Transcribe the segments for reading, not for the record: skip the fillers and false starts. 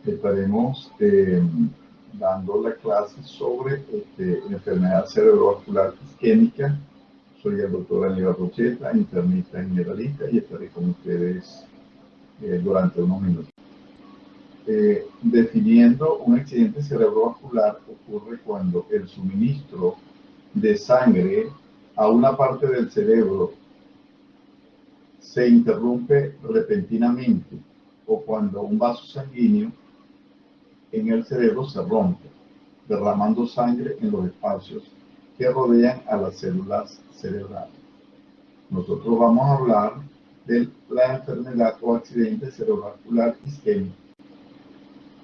Estaremos dando la clase sobre enfermedad cerebrovascular isquémica. Soy el doctor Aníbal Rocheta, internista generalista, y estaré con ustedes durante unos minutos. Definiendo un accidente cerebrovascular, ocurre cuando el suministro de sangre a una parte del cerebro se interrumpe repentinamente, o cuando un vaso sanguíneo en el cerebro se rompe, derramando sangre en los espacios que rodean a las células cerebrales. Nosotros vamos a hablar de la enfermedad o accidente cerebrovascular isquémico.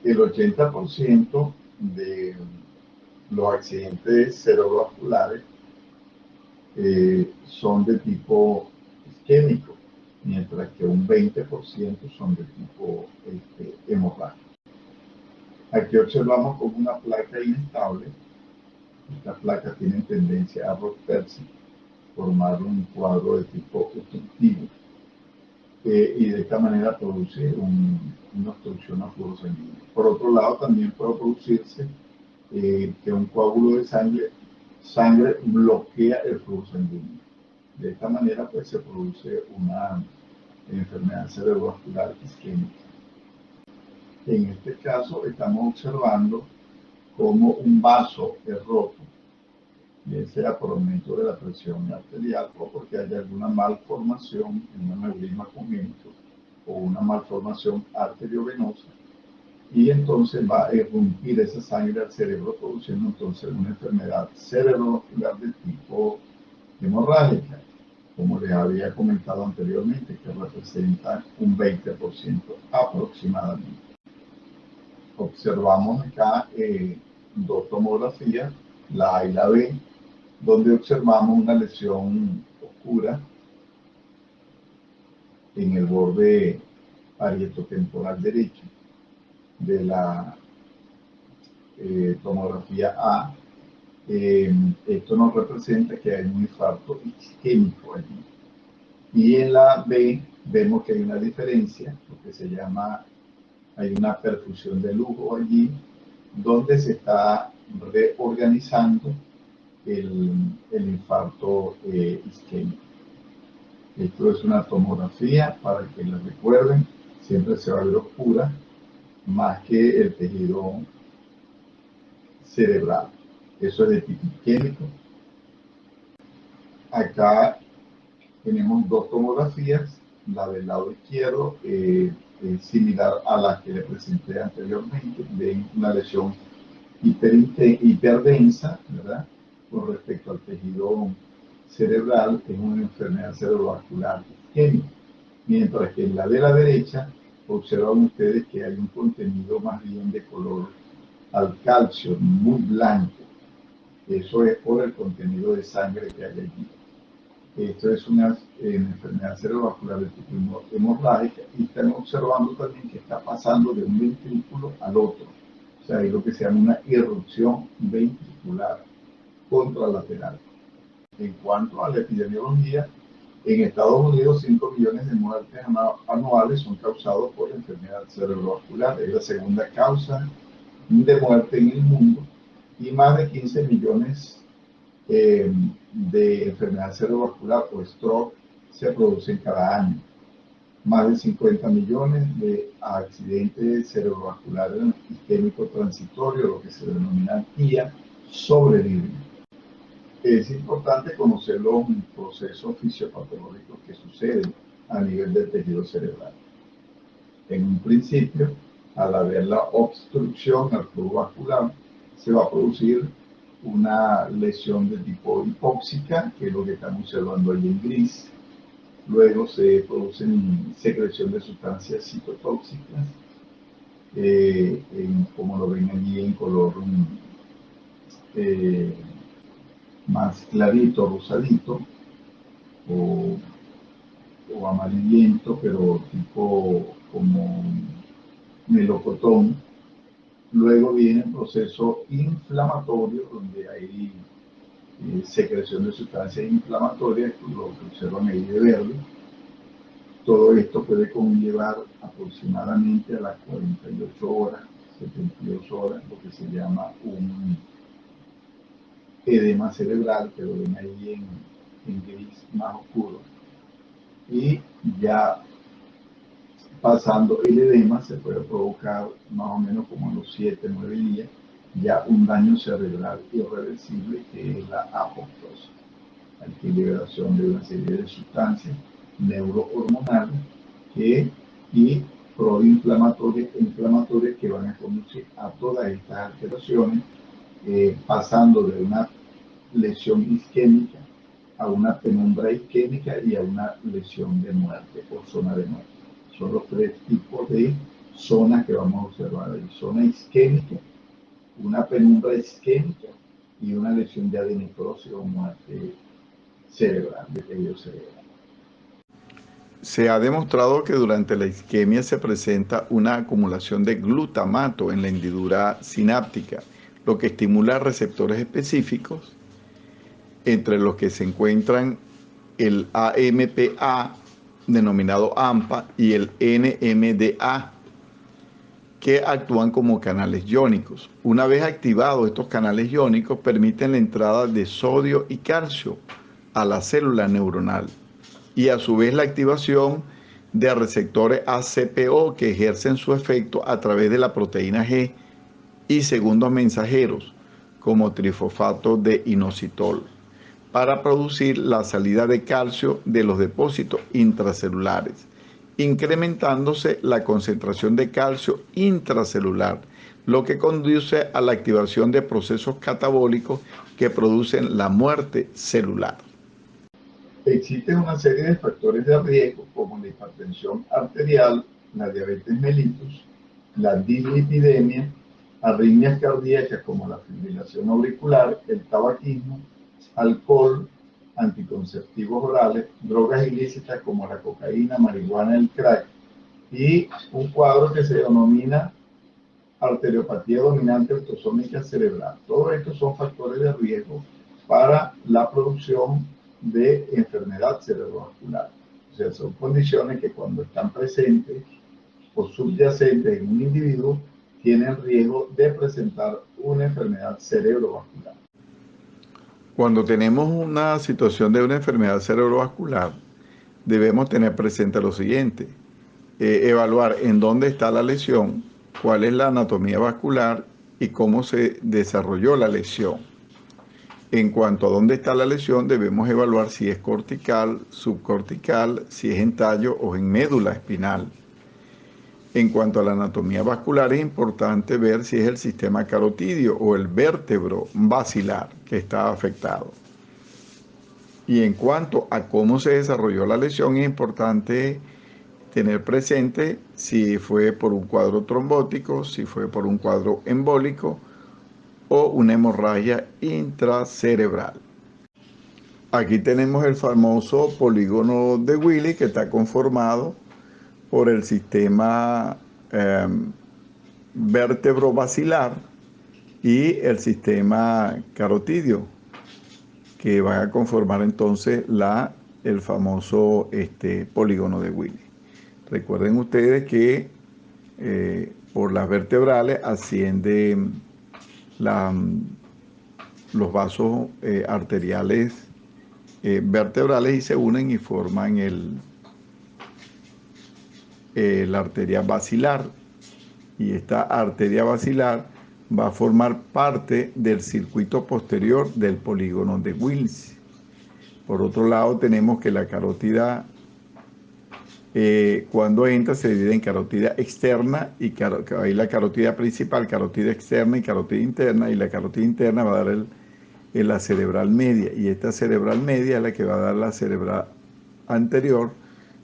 El 80% de los accidentes cerebrovasculares son de tipo isquémico, mientras que un 20% son de tipo hemorrágico. Aquí observamos como una placa inestable. Estas placas tienen tendencia a romperse, formar un cuadro de tipo obstructivo, y de esta manera producir una obstrucción al flujo sanguíneo. Por otro lado, también puede producirse que un coágulo de sangre bloquea el flujo sanguíneo. De esta manera, pues, se produce una enfermedad cerebrovascular isquémica. En este caso, estamos observando cómo un vaso es roto, bien sea por aumento de la presión arterial o porque haya alguna malformación en un aneurisma congénito o una malformación arteriovenosa, y entonces va a irrumpir esa sangre al cerebro, produciendo entonces una enfermedad cerebrovascular de tipo hemorrágica, como les había comentado anteriormente, que representa un 20% aproximadamente. Observamos acá dos tomografías, la A y la B, donde observamos una lesión oscura en el borde parietotemporal derecho de la tomografía A. Esto nos representa que hay un infarto isquémico allí. Y en la B vemos que hay una diferencia, lo que se llama, hay una perfusión de lujo allí, donde se está reorganizando el infarto isquémico. Esto es una tomografía, para que la recuerden, siempre se va a ver oscura, más que el tejido cerebral. Eso es de tipo isquémico. Acá tenemos dos tomografías, la del lado izquierdo es similar a la que le presenté anteriormente. Ven una lesión hiperdensa, ¿verdad?, con respecto al tejido cerebral, que es una enfermedad cerebrovascular isquémica. Mientras que en la de la derecha observan ustedes que hay un contenido más bien de color al calcio, muy blanco. Eso es por el contenido de sangre que hay allí. Esto es una enfermedad cerebrovascular de tipo hemorrágica, y están observando también que está pasando de un ventrículo al otro. O sea, hay lo que se llama una irrupción ventricular contralateral. En cuanto a la epidemiología, en Estados Unidos 5 millones de muertes anuales son causados por enfermedad cerebrovascular. Es la segunda causa de muerte en el mundo, y más de 15 millones de enfermedad cerebrovascular o stroke se producen cada año. Más de 50 millones de accidentes cerebrovasculares isquémicos transitorios, lo que se denomina TIA, sobreviven. Es importante conocer los procesos fisiopatológicos que suceden a nivel del tejido cerebral. En un principio, al haber la obstrucción al flujo vascular, se va a producir una lesión de tipo hipóxica, que es lo que estamos observando ahí en gris. Luego se produce secreción de sustancias citotóxicas, como lo ven allí en color más clarito, rosadito, o amarillento, pero tipo como melocotón. Luego viene el proceso inflamatorio, donde hay secreción de sustancias inflamatorias, lo que observan ahí de verde. Todo esto puede conllevar aproximadamente a las 48 horas 72 horas, lo que se llama un edema cerebral, que lo ven ahí en gris más oscuro. Y ya pasando el edema se puede provocar más o menos como en los 7-9 días ya un daño cerebral irreversible, que es la apoptosis. Hay que liberación de una serie de sustancias neurohormonales y proinflamatorias e inflamatorias que van a conducir a todas estas alteraciones, pasando de una lesión isquémica a una penumbra isquémica y a una lesión de muerte o zona de muerte. Son los tres tipos de zonas que vamos a observar ahí: zona isquémica, una penumbra isquémica y una lesión ya de necrosis o muerte cerebral, de tejido cerebral. Se ha demostrado que durante la isquemia se presenta una acumulación de glutamato en la hendidura sináptica, lo que estimula receptores específicos, entre los que se encuentran el AMPA, denominado AMPA, y el NMDA, que actúan como canales iónicos. Una vez activados, estos canales iónicos permiten la entrada de sodio y calcio a la célula neuronal, y a su vez la activación de receptores ACPO que ejercen su efecto a través de la proteína G y segundos mensajeros, como trifosfato de inositol, para producir la salida de calcio de los depósitos intracelulares, incrementándose la concentración de calcio intracelular, lo que conduce a la activación de procesos catabólicos que producen la muerte celular. Existen una serie de factores de riesgo como la hipertensión arterial, la diabetes mellitus, la dislipidemia, arritmias cardíacas como la fibrilación auricular, el tabaquismo, alcohol, anticonceptivos orales, drogas ilícitas como la cocaína, marihuana, el crack, y un cuadro que se denomina arteriopatía dominante autosómica cerebral. Todos estos son factores de riesgo para la producción de enfermedad cerebrovascular. O sea, son condiciones que cuando están presentes o subyacentes en un individuo tienen riesgo de presentar una enfermedad cerebrovascular. Cuando tenemos una situación de una enfermedad cerebrovascular, debemos tener presente lo siguiente: evaluar en dónde está la lesión, cuál es la anatomía vascular y cómo se desarrolló la lesión. En cuanto a dónde está la lesión, debemos evaluar si es cortical, subcortical, si es en tallo o en médula espinal. En cuanto a la anatomía vascular, es importante ver si es el sistema carotidio o el vértebro basilar que está afectado. Y en cuanto a cómo se desarrolló la lesión, es importante tener presente si fue por un cuadro trombótico, si fue por un cuadro embólico o una hemorragia intracerebral. Aquí tenemos el famoso polígono de Willis, que está conformado por el sistema vértebro-basilar y el sistema carotidio, que van a conformar entonces el famoso polígono de Willis. Recuerden ustedes que por las vertebrales ascienden los vasos arteriales vertebrales y se unen y forman la arteria basilar. Y esta arteria basilar va a formar parte del circuito posterior del polígono de Willis. Por otro lado, tenemos que la carótida, cuando entra, se divide en carótida externa y ahí la carótida principal, carótida externa y carótida interna, y la carótida interna va a dar la cerebral media, y esta cerebral media es la que va a dar la cerebral anterior,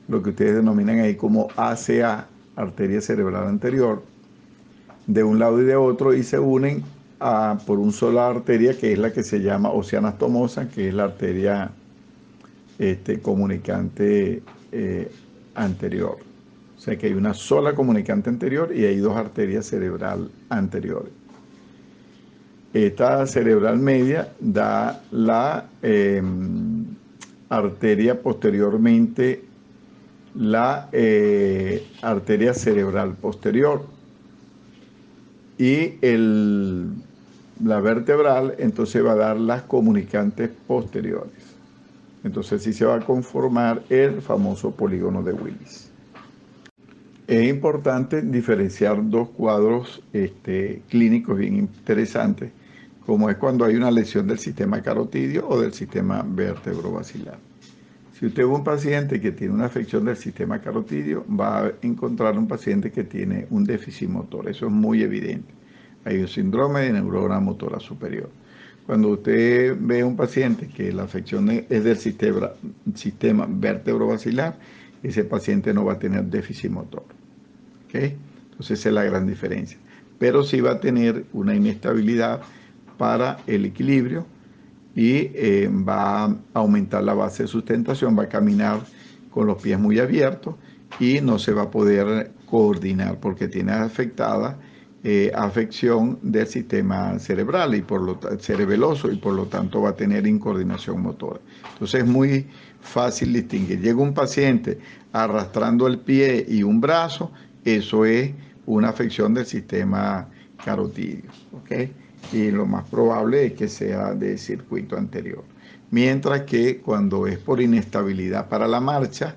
lo que ustedes denominan ahí como ACA, arteria cerebral anterior, de un lado y de otro, y se unen por una sola arteria, que es la que se llama oceanastomosa, que es la arteria comunicante anterior. O sea que hay una sola comunicante anterior y hay dos arterias cerebral anteriores. Esta cerebral media da la arteria posteriormente, la arteria cerebral posterior. y la vertebral entonces va a dar las comunicantes posteriores. Entonces sí se va a conformar el famoso polígono de Willis. Es importante diferenciar dos cuadros clínicos bien interesantes, como es cuando hay una lesión del sistema carotidio o del sistema vertebrovasilar. Si usted ve un paciente que tiene una afección del sistema carotidio, va a encontrar un paciente que tiene un déficit motor. Eso es muy evidente. Hay un síndrome de neurona motora superior. Cuando usted ve un paciente que la afección es del sistema vertebrovasilar, ese paciente no va a tener déficit motor. ¿Okay? Entonces esa es la gran diferencia. Pero sí va a tener una inestabilidad para el equilibrio y va a aumentar la base de sustentación, va a caminar con los pies muy abiertos y no se va a poder coordinar porque tiene afectada afección del sistema cerebral y cerebeloso, y por lo tanto va a tener incoordinación motora. Entonces es muy fácil distinguir. Llega un paciente arrastrando el pie y un brazo, eso es una afección del sistema carotidio, ¿ok? Y lo más probable es que sea de circuito anterior. Mientras que cuando es por inestabilidad para la marcha,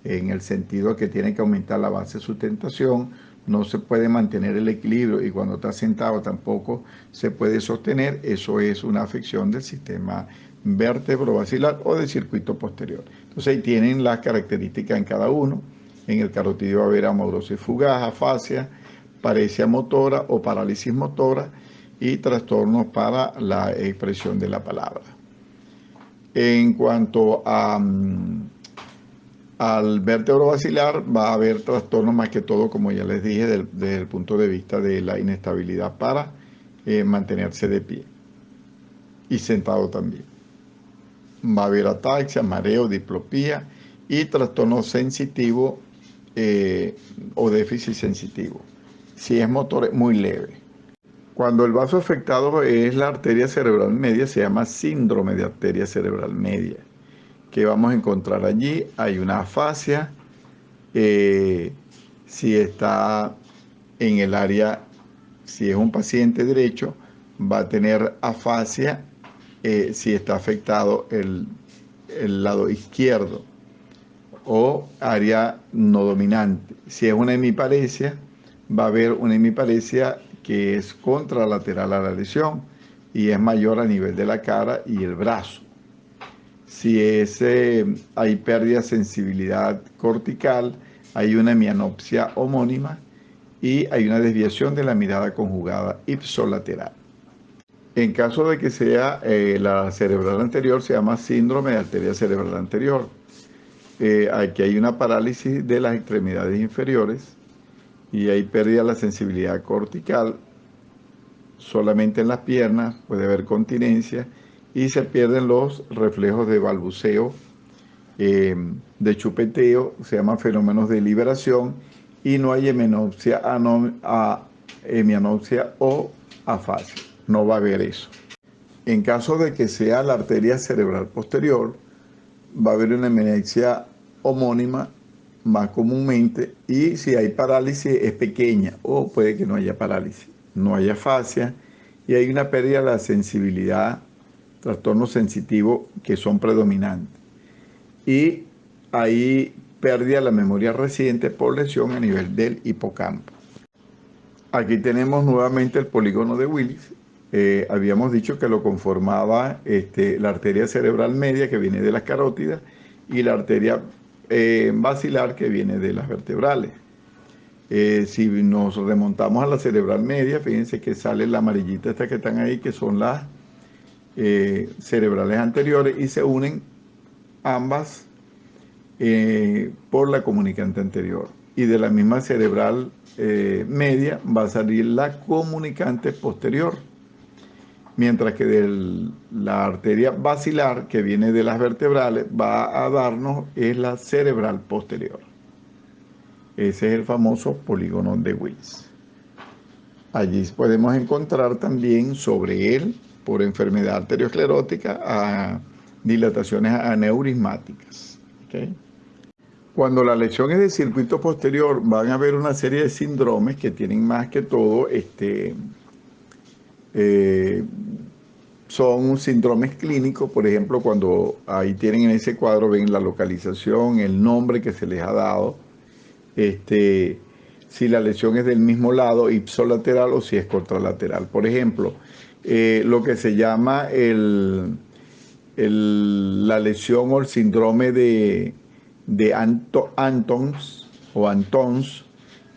en el sentido que tiene que aumentar la base de sustentación, no se puede mantener el equilibrio y cuando está sentado tampoco se puede sostener, eso es una afección del sistema vertebrovasilar o del circuito posterior. Entonces ahí tienen las características en cada uno. En el carotidio va a haber amaurosis fugaz, afasia, paresia motora o parálisis motora y trastornos para la expresión de la palabra. En cuanto al vertebrovasilar, va a haber trastornos más que todo, como ya les dije, desde el punto de vista de la inestabilidad para mantenerse de pie y sentado también. Va a haber ataxia, mareo, diplopía y trastorno sensitivo o déficit sensitivo. Si es motor, es muy leve. Cuando el vaso afectado es la arteria cerebral media, se llama síndrome de arteria cerebral media. ¿Qué vamos a encontrar allí? Hay una afasia. Si está en el área, si es un paciente derecho, va a tener afasia si está afectado el lado izquierdo o área no dominante. Si es una hemiparesia, va a haber una hemiparesia que es contralateral a la lesión y es mayor a nivel de la cara y el brazo. Si hay pérdida de sensibilidad cortical, hay una hemianopsia homónima y hay una desviación de la mirada conjugada ipsolateral. En caso de que sea la cerebral anterior, se llama síndrome de arteria cerebral anterior. Aquí hay una parálisis de las extremidades inferiores y hay pérdida de la sensibilidad cortical solamente en las piernas, puede haber continencia y se pierden los reflejos de balbuceo, de chupeteo, se llaman fenómenos de liberación y no hay hemianopsia o afasia, no va a haber eso. En caso de que sea la arteria cerebral posterior, va a haber una hemianopsia homónima más comúnmente y si hay parálisis es pequeña o puede que no haya parálisis, no haya afasia y hay una pérdida de la sensibilidad, trastornos sensitivos que son predominantes y hay pérdida de la memoria reciente por lesión a nivel del hipocampo. Aquí tenemos nuevamente el polígono de Willis. Habíamos dicho que lo conformaba la arteria cerebral media que viene de las carótidas y la arteria basilar que viene de las vertebrales. Si nos remontamos a la cerebral media, fíjense que sale la amarillita esta que están ahí, que son las cerebrales anteriores y se unen ambas por la comunicante anterior. Y de la misma cerebral media va a salir la comunicante posterior. Mientras que de la arteria basilar, que viene de las vertebrales, va a darnos es la cerebral posterior. Ese es el famoso polígono de Willis. Allí podemos encontrar también sobre él, por enfermedad arteriosclerótica, dilataciones aneurismáticas. ¿Okay? Cuando la lesión es del circuito posterior, van a haber una serie de síndromes que tienen más que todo, son síndromes clínicos. Por ejemplo, cuando ahí tienen en ese cuadro, ven la localización, el nombre que se les ha dado, si la lesión es del mismo lado, ipsolateral, o si es contralateral. Por ejemplo, lo que se llama la lesión o el síndrome de Antons o Antons,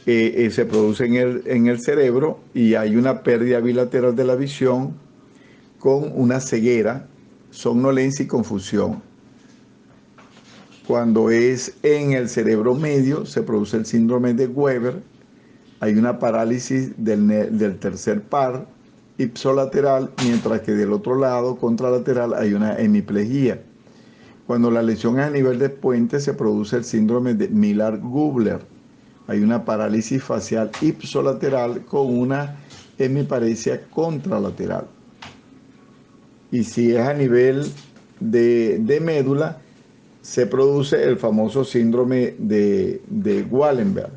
se produce en el cerebro y hay una pérdida bilateral de la visión con una ceguera, somnolencia y confusión. Cuando es en el cerebro medio, se produce el síndrome de Weber, hay una parálisis del tercer par ipsolateral, mientras que del otro lado, contralateral, hay una hemiplegia. Cuando la lesión es a nivel de puente, se produce el síndrome de Miller-Gubler. Hay una parálisis facial ipsolateral con una hemiparesia contralateral. Y si es a nivel de médula, se produce el famoso síndrome de Wallenberg,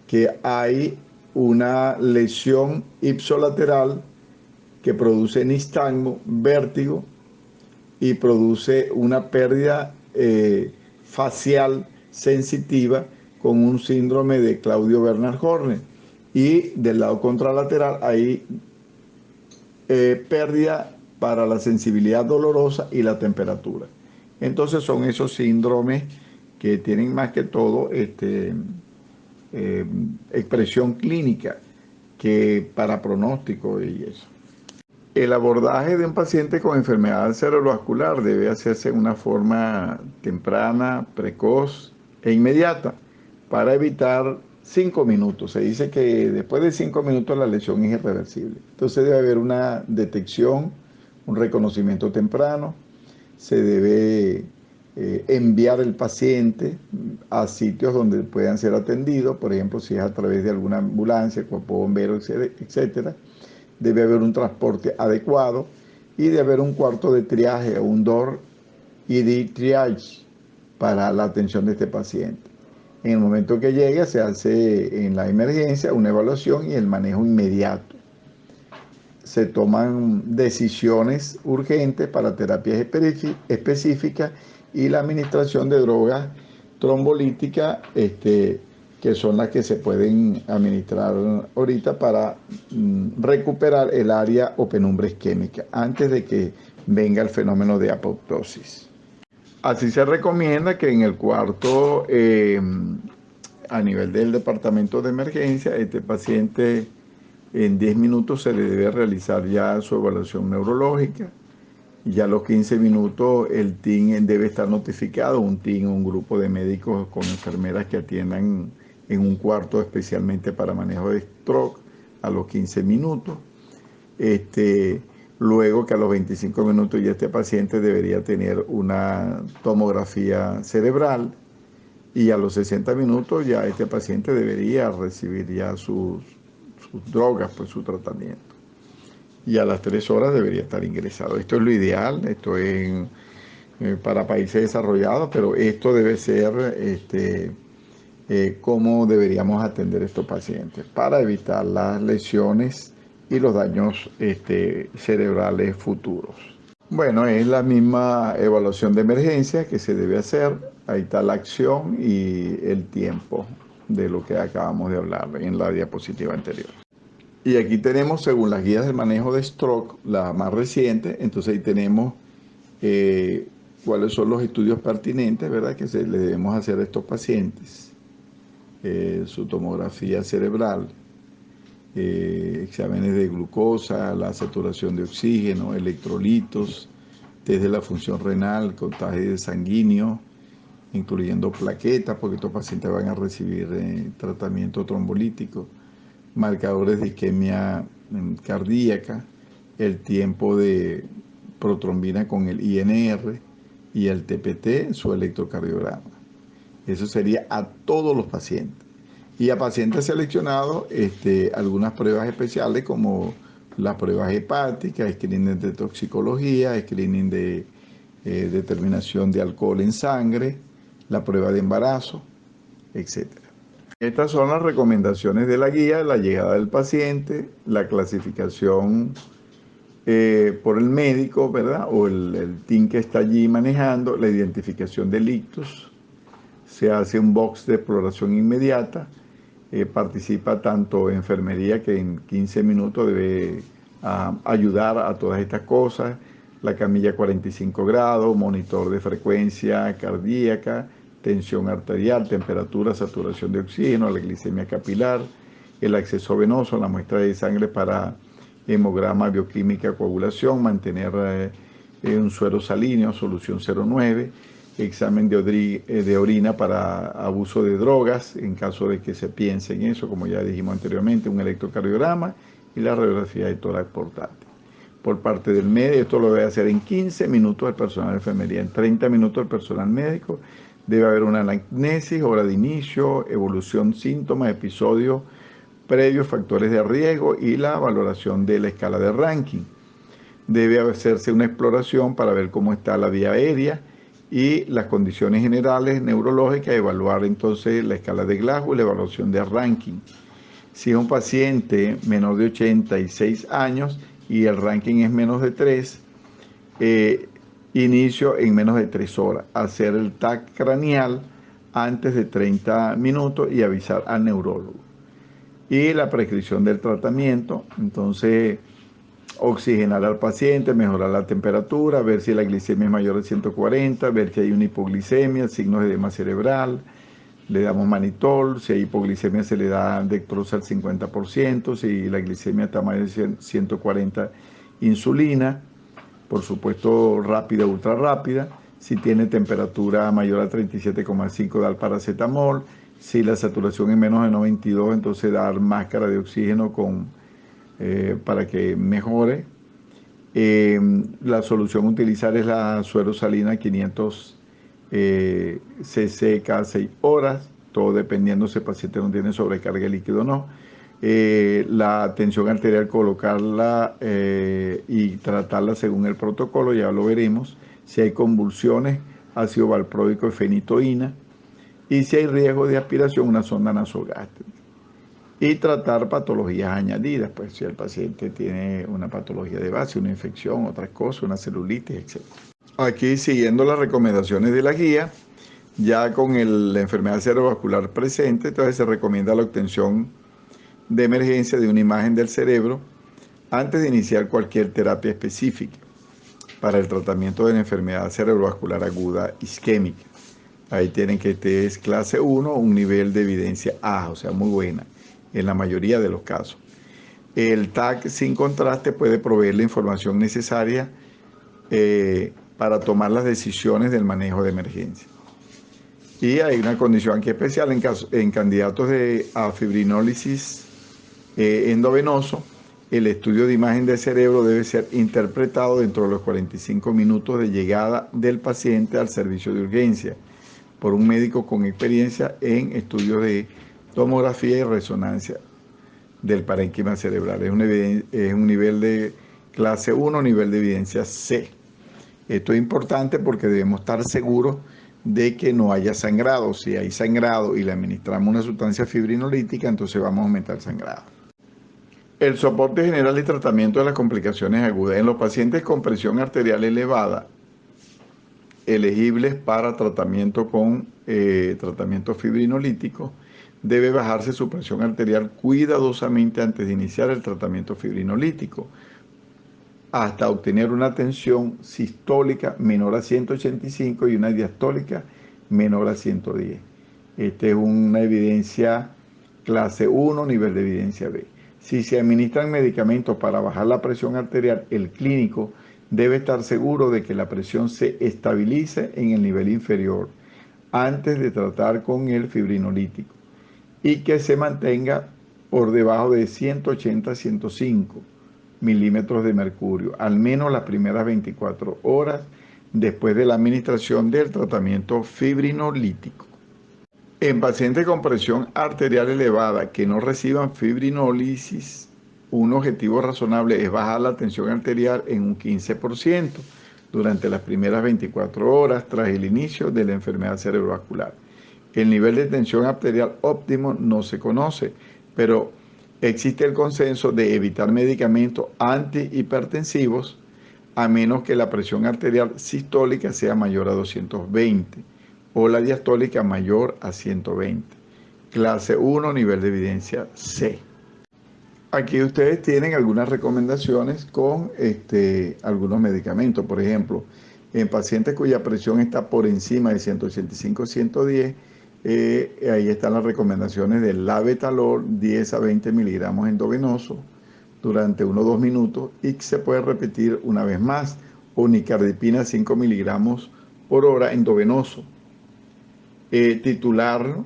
que hay una lesión ipsolateral que produce nistagmo, vértigo, y produce una pérdida facial sensitiva con un síndrome de Claudio Bernard Horner. Y del lado contralateral hay pérdida para la sensibilidad dolorosa y la temperatura. Entonces son esos síndromes que tienen más que todo expresión clínica que para pronóstico y eso. El abordaje de un paciente con enfermedad cerebrovascular debe hacerse de una forma temprana, precoz e inmediata para evitar 5 minutos. Se dice que después de 5 minutos la lesión es irreversible. Entonces debe haber una detección, un reconocimiento temprano. Se debe enviar el paciente a sitios donde puedan ser atendidos, por ejemplo, si es a través de alguna ambulancia, cuerpo bombero, etcétera. Debe haber un transporte adecuado y debe haber un cuarto de triaje o un door ED triage para la atención de este paciente. En el momento que llegue se hace en la emergencia una evaluación y el manejo inmediato. Se toman decisiones urgentes para terapias específicas y la administración de drogas trombolíticas, que son las que se pueden administrar ahorita para recuperar el área o penumbra isquémica antes de que venga el fenómeno de apoptosis. Así se recomienda que en el cuarto, a nivel del departamento de emergencia, este paciente en 10 minutos se le debe realizar ya su evaluación neurológica. Y ya a los 15 minutos el TIN debe estar notificado, un TIN, un grupo de médicos con enfermeras que atiendan en un cuarto especialmente para manejo de stroke a los 15 minutos. Luego que a los 25 minutos ya este paciente debería tener una tomografía cerebral y a los 60 minutos ya este paciente debería recibir ya sus drogas, pues su tratamiento. Y a las 3 horas debería estar ingresado. Esto es lo ideal, esto es para países desarrollados, pero esto debe ser cómo deberíamos atender a estos pacientes para evitar las lesiones y los daños cerebrales futuros. Bueno, es la misma evaluación de emergencia que se debe hacer. Ahí está la acción y el tiempo de lo que acabamos de hablar en la diapositiva anterior. Y aquí tenemos, según las guías del manejo de stroke, la más reciente, entonces ahí tenemos cuáles son los estudios pertinentes, ¿verdad?, que le debemos hacer a estos pacientes. Su tomografía cerebral, exámenes de glucosa, la saturación de oxígeno, electrolitos, test de la función renal, contagio sanguíneo, incluyendo plaquetas, porque estos pacientes van a recibir tratamiento trombolítico, marcadores de isquemia cardíaca, el tiempo de protrombina con el INR y el TPT, su electrocardiograma. Eso sería a todos los pacientes. Y a pacientes seleccionados, algunas pruebas especiales como las pruebas hepáticas, screening de toxicología, screening de determinación de alcohol en sangre la prueba de embarazo, etc. Estas son las recomendaciones de la guía: la llegada del paciente, la clasificación por el médico, ¿verdad? O el team que está allí manejando, la identificación del ictus, se hace un box de exploración inmediata, participa tanto enfermería, que en 15 minutos debe ayudar a todas estas cosas, la camilla 45 grados, monitor de frecuencia cardíaca, tensión arterial, temperatura, saturación de oxígeno, la glicemia capilar, el acceso venoso, la muestra de sangre para hemograma, bioquímica, coagulación, mantener un suero salíneo, solución 0,9, examen de orina para abuso de drogas, en caso de que se piense en eso, como ya dijimos anteriormente, un electrocardiograma y la radiografía de tórax portátil. Por parte del médico, esto lo debe hacer en 15 minutos el personal de enfermería, en 30 minutos el personal médico. Debe haber una anamnesis, hora de inicio, evolución, síntomas, episodios previos, factores de riesgo y la valoración de la escala de ranking. Debe hacerse una exploración para ver cómo está la vía aérea y las condiciones generales neurológicas, evaluar entonces la escala de Glasgow y la evaluación de ranking. Si es un paciente menor de 86 años y el ranking es menos de 3, inicio en menos de 3 horas. Hacer el TAC craneal antes de 30 minutos y avisar al neurólogo. Y la prescripción del tratamiento, entonces oxigenar al paciente, mejorar la temperatura, ver si la glicemia es mayor de 140, ver si hay una hipoglicemia, signos de edema cerebral, le damos manitol, si hay hipoglicemia se le da dextrosa al 50%, si la glicemia está mayor de 140, insulina, por supuesto rápida, ultra rápida. Si tiene temperatura mayor a 37,5, dar paracetamol. Si la saturación es menos de 92, entonces dar máscara de oxígeno para que mejore. La solución a utilizar es la suerosalina 500 cc cada 6 horas, todo dependiendo si el paciente no tiene sobrecarga de líquido o no. La tensión arterial, colocarla y tratarla según el protocolo, ya lo veremos. Si hay convulsiones, ácido valproico y fenitoína. Y si hay riesgo de aspiración, una sonda nasogástrica. Y tratar patologías añadidas, pues si el paciente tiene una patología de base, una infección, otras cosas, una celulitis, etc. Aquí, siguiendo las recomendaciones de la guía, ya con la enfermedad cerebrovascular presente, entonces se recomienda la obtención de emergencia de una imagen del cerebro antes de iniciar cualquier terapia específica para el tratamiento de la enfermedad cerebrovascular aguda isquémica. Ahí tienen que es clase 1, un nivel de evidencia A, o sea, muy buena, en la mayoría de los casos. El TAC sin contraste puede proveer la información necesaria para tomar las decisiones del manejo de emergencia. Y hay una condición aquí especial en candidatos a fibrinólisis endovenoso. El estudio de imagen del cerebro debe ser interpretado dentro de los 45 minutos de llegada del paciente al servicio de urgencia por un médico con experiencia en estudios de tomografía y resonancia del parénquima cerebral. Es un nivel de clase 1, nivel de evidencia C. Esto es importante porque debemos estar seguros de que no haya sangrado. Si hay sangrado y le administramos una sustancia fibrinolítica, entonces vamos a aumentar el sangrado. El soporte general y tratamiento de las complicaciones agudas. En los pacientes con presión arterial elevada, elegibles para tratamiento con tratamiento fibrinolítico, debe bajarse su presión arterial cuidadosamente antes de iniciar el tratamiento fibrinolítico, hasta obtener una tensión sistólica menor a 185 y una diastólica menor a 110. Esta es una evidencia clase 1, nivel de evidencia B. Si se administran medicamentos para bajar la presión arterial, el clínico debe estar seguro de que la presión se estabilice en el nivel inferior antes de tratar con el fibrinolítico y que se mantenga por debajo de 180-105 milímetros de mercurio, al menos las primeras 24 horas después de la administración del tratamiento fibrinolítico. En pacientes con presión arterial elevada que no reciban fibrinólisis, un objetivo razonable es bajar la tensión arterial en un 15%. durante las primeras 24 horas tras el inicio de la enfermedad cerebrovascular. El nivel de tensión arterial óptimo no se conoce, pero existe el consenso de evitar medicamentos antihipertensivos a menos que la presión arterial sistólica sea mayor a 220 o la diastólica mayor a 120. Clase 1, nivel de evidencia C. Aquí ustedes tienen algunas recomendaciones con algunos medicamentos. Por ejemplo, en pacientes cuya presión está por encima de 185-110, ahí están las recomendaciones del labetalol 10 a 20 miligramos endovenoso durante 1 o 2 minutos y se puede repetir una vez más, o nicardipina 5 miligramos por hora endovenoso. Titularlo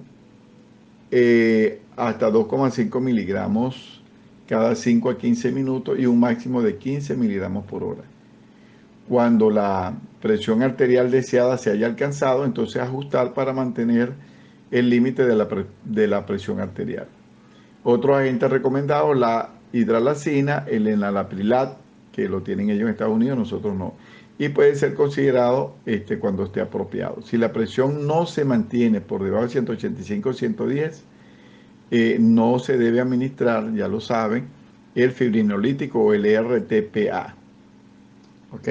hasta 2,5 miligramos cada 5 a 15 minutos y un máximo de 15 miligramos por hora. Cuando la presión arterial deseada se haya alcanzado, entonces ajustar para mantener el límite de la presión arterial. Otros agentes recomendados, la hidralacina, el enalaprilat, que lo tienen ellos en Estados Unidos, nosotros no. Y puede ser considerado cuando esté apropiado. Si la presión no se mantiene por debajo de 185-110, no se debe administrar, ya lo saben, el fibrinolítico o el RTPA. ¿Ok?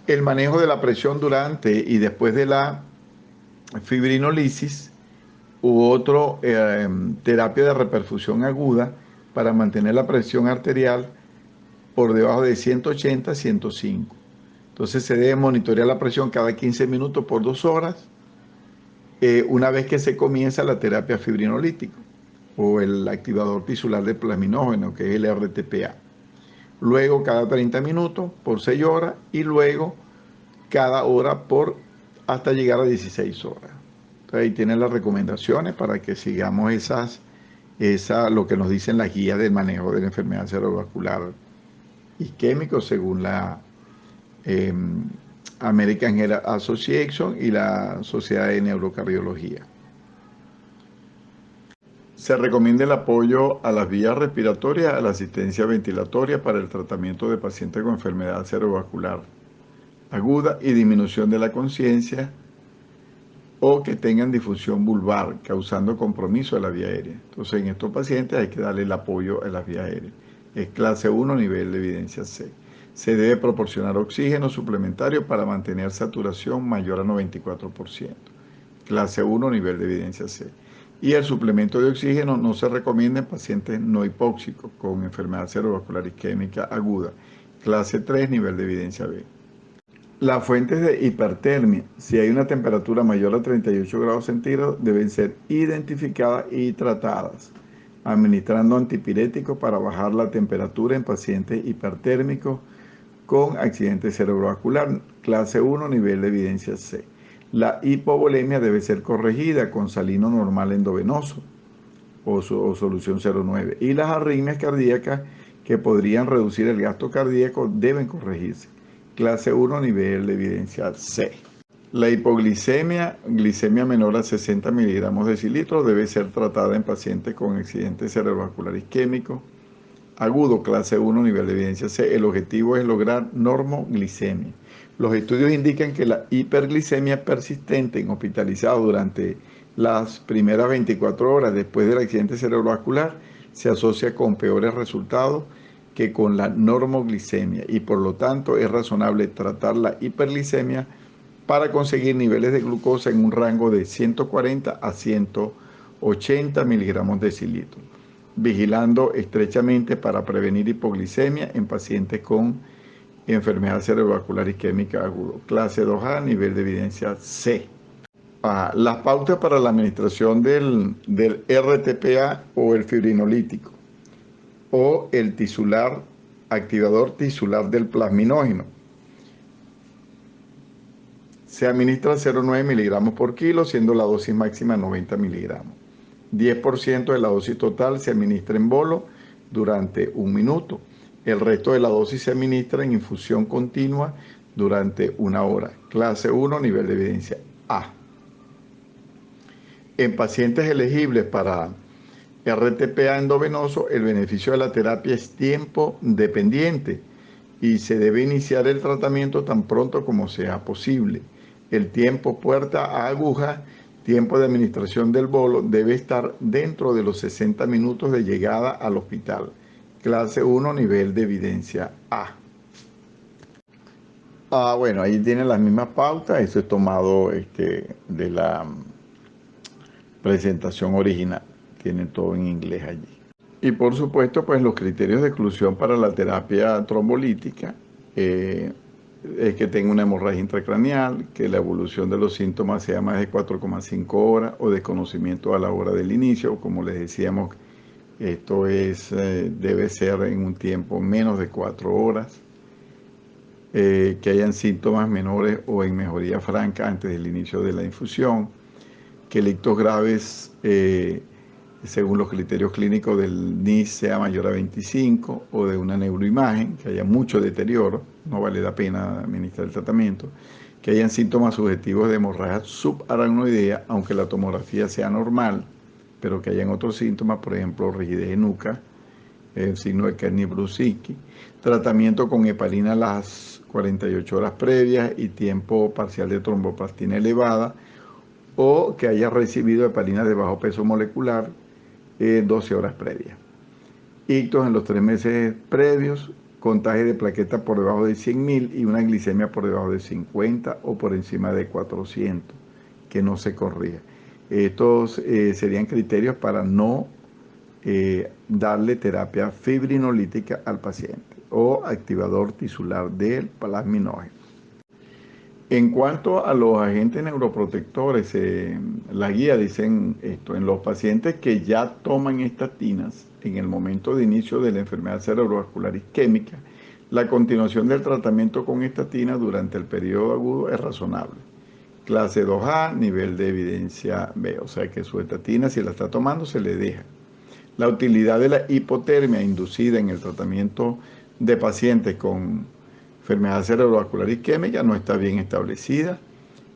El manejo de la presión durante y después de la fibrinolisis u otro terapia de reperfusión aguda para mantener la presión arterial por debajo de 180-105. Entonces se debe monitorear la presión cada 15 minutos por 2 horas una vez que se comienza la terapia fibrinolítica o el activador tisular de plasminógeno, que es el RTPA. Luego cada 30 minutos por 6 horas y luego cada hora hasta llegar a 16 horas. Entonces ahí tienen las recomendaciones para que sigamos lo que nos dicen las guías del manejo de la enfermedad cerebrovascular isquémico según la American Heart Association y la Sociedad de Neurocardiología. Se recomienda el apoyo a las vías respiratorias, a la asistencia ventilatoria para el tratamiento de pacientes con enfermedad cerebrovascular aguda y disminución de la conciencia o que tengan difusión vulvar, causando compromiso de la vía aérea. Entonces, en estos pacientes hay que darle el apoyo a las vías aéreas. Es clase 1, nivel de evidencia C. Se debe proporcionar oxígeno suplementario para mantener saturación mayor a 94%. Clase 1, nivel de evidencia C. Y el suplemento de oxígeno no se recomienda en pacientes no hipóxicos con enfermedad cerebrovascular isquémica aguda. Clase 3, nivel de evidencia B. Las fuentes de hipertermia, si hay una temperatura mayor a 38 grados centígrados, deben ser identificadas y tratadas, administrando antipiréticos para bajar la temperatura en pacientes hipertérmicos con accidente cerebrovascular, clase 1, nivel de evidencia C. La hipovolemia debe ser corregida con salino normal endovenoso o solución 0,9 y las arritmias cardíacas que podrían reducir el gasto cardíaco deben corregirse. Clase 1, nivel de evidencia C. La hipoglicemia, glicemia menor a 60 miligramos de decilitro, debe ser tratada en pacientes con accidente cerebrovascular isquémico agudo, clase 1, nivel de evidencia C. El objetivo es lograr normoglicemia. Los estudios indican que la hiperglicemia persistente en hospitalizados durante las primeras 24 horas después del accidente cerebrovascular se asocia con peores resultados que con la normoglicemia y por lo tanto es razonable tratar la hiperglicemia para conseguir niveles de glucosa en un rango de 140 a 180 miligramos de decilitro, vigilando estrechamente para prevenir hipoglicemia en pacientes con enfermedad cerebrovascular isquémica aguda. Clase 2A, nivel de evidencia C. Las pautas para la administración del RTPA o el fibrinolítico o el activador tisular del plasminógeno. Se administra 0,9 miligramos por kilo, siendo la dosis máxima 90 miligramos. 10% de la dosis total se administra en bolo durante 1 minuto. El resto de la dosis se administra en infusión continua durante 1 hora. Clase 1, nivel de evidencia A. En pacientes elegibles para RTPA endovenoso, el beneficio de la terapia es tiempo dependiente y se debe iniciar el tratamiento tan pronto como sea posible. El tiempo puerta a aguja, tiempo de administración del bolo, debe estar dentro de los 60 minutos de llegada al hospital. Clase 1, nivel de evidencia A. Bueno, ahí tiene las mismas pautas. Eso es tomado de la presentación original. Tiene todo en inglés allí. Y por supuesto, pues los criterios de exclusión para la terapia trombolítica es que tenga una hemorragia intracraneal, que la evolución de los síntomas sea más de 4,5 horas o desconocimiento a la hora del inicio. Como les decíamos, esto debe ser en un tiempo menos de 4 horas. Que hayan síntomas menores o en mejoría franca antes del inicio de la infusión, que el ictus graves, según los criterios clínicos del NIS, sea mayor a 25 o de una neuroimagen, que haya mucho deterioro, no vale la pena administrar el tratamiento, que hayan síntomas subjetivos de hemorragia subaracnoidea, aunque la tomografía sea normal, pero que hayan otros síntomas, por ejemplo, rigidez de nuca, el signo de Kernicke-Brusicki, tratamiento con heparina las 48 horas previas y tiempo parcial de tromboplastina elevada, o que haya recibido heparina de bajo peso molecular 12 horas previas. Ictus en los 3 meses previos, contagio de plaquetas por debajo de 100.000 y una glicemia por debajo de 50 o por encima de 400, que no se corrija. Estos serían criterios para no darle terapia fibrinolítica al paciente o activador tisular del plasminógeno. En cuanto a los agentes neuroprotectores, la guía dicen esto: en los pacientes que ya toman estatinas en el momento de inicio de la enfermedad cerebrovascular isquémica, la continuación del tratamiento con estatina durante el periodo agudo es razonable. Clase 2A, nivel de evidencia B, o sea que su estatina, si la está tomando, se le deja. La utilidad de la hipotermia inducida en el tratamiento de pacientes con enfermedad cerebrovascular isquémica no está bien establecida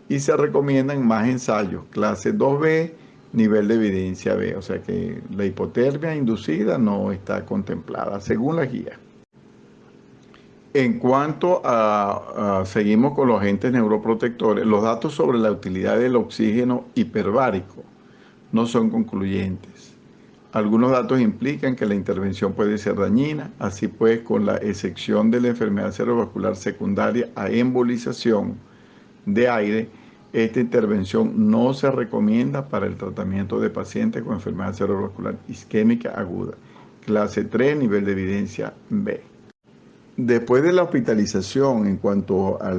y se recomiendan más ensayos, clase 2B, nivel de evidencia B, o sea que la hipotermia inducida no está contemplada según la guía. En cuanto seguimos con los agentes neuroprotectores, los datos sobre la utilidad del oxígeno hiperbárico no son concluyentes. Algunos datos implican que la intervención puede ser dañina, así pues, con la excepción de la enfermedad cerebrovascular secundaria a embolización de aire, esta intervención no se recomienda para el tratamiento de pacientes con enfermedad cerebrovascular isquémica aguda. Clase 3, nivel de evidencia B. Después de la hospitalización, en cuanto a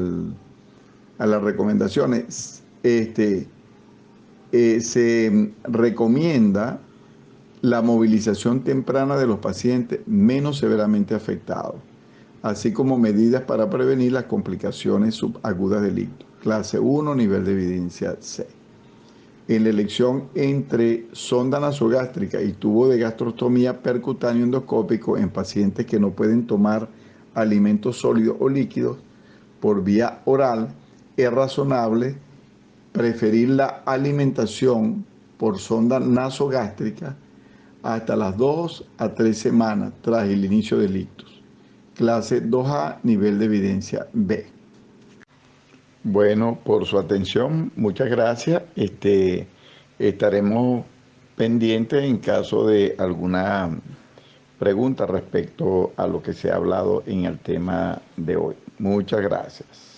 las recomendaciones, se recomienda la movilización temprana de los pacientes menos severamente afectados, así como medidas para prevenir las complicaciones subagudas del ictus. Clase 1, nivel de evidencia C. En la elección entre sonda nasogástrica y tubo de gastrostomía percutáneo endoscópico en pacientes que no pueden tomar alimentos sólidos o líquidos por vía oral, es razonable preferir la alimentación por sonda nasogástrica hasta las 2 a 3 semanas tras el inicio del ictus. Clase 2A, nivel de evidencia B. Bueno, por su atención, muchas gracias. Estaremos pendientes en caso de alguna pregunta respecto a lo que se ha hablado en el tema de hoy. Muchas gracias.